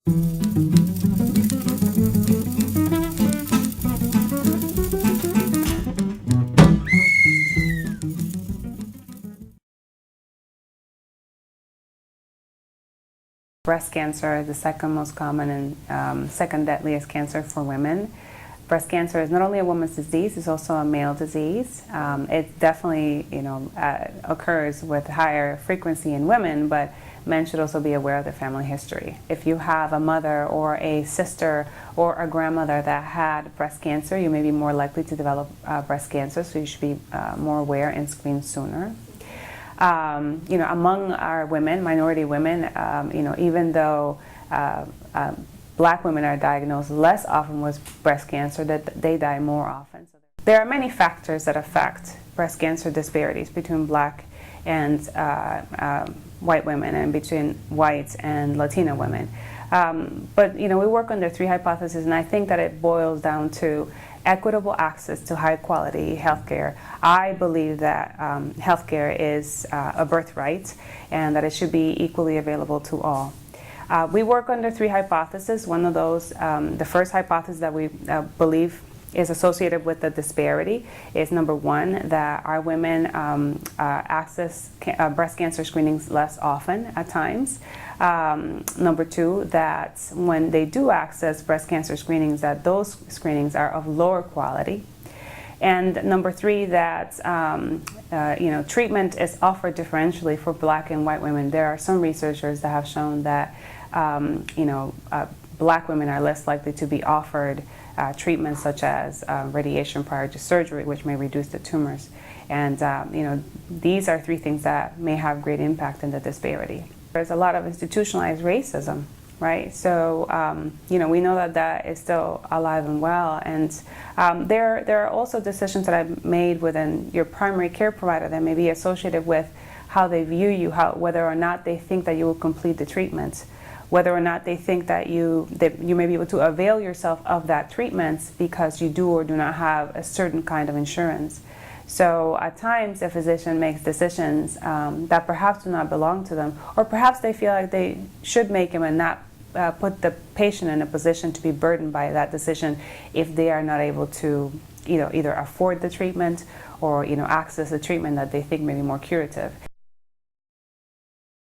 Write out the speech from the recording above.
Breast cancer is the second most common and second deadliest cancer for women. Breast cancer is not only a woman's disease, it's also a male disease. It definitely, occurs with higher frequency in women, but men should also be aware of the family history. If you have a mother or a sister or a grandmother that had breast cancer, you may be more likely to develop breast cancer, so you should be more aware and screen sooner. Among our women, minority women, even though black women are diagnosed less often with breast cancer, that they die more often. So there are many factors that affect breast cancer disparities between black and white women and between white and Latina women. But we work under three hypotheses, and I think that it boils down to equitable access to high quality healthcare. I believe that healthcare is a birthright and that it should be equally available to all. We work under three hypotheses. One of those, the first hypothesis that we believe is associated with the disparity is number one, that our women access breast cancer screenings less often at times. Number two, that when they do access breast cancer screenings, that those screenings are of lower quality. And number three, that treatment is offered differentially for black and white women. There are some researchers that have shown that black women are less likely to be offered treatments such as radiation prior to surgery, which may reduce the tumors. And these are three things that may have great impact in the disparity. There's a lot of institutionalized racism, right? So we know that that is still alive and well. And there are also decisions that are made within your primary care provider that may be associated with how they view you, whether or not they think that you will complete the treatment, whether or not they think that you may be able to avail yourself of that treatment because you do or do not have a certain kind of insurance. So at times a physician makes decisions that perhaps do not belong to them, or perhaps they feel like they should make them and not put the patient in a position to be burdened by that decision if they are not able to either afford the treatment or access a treatment that they think may be more curative.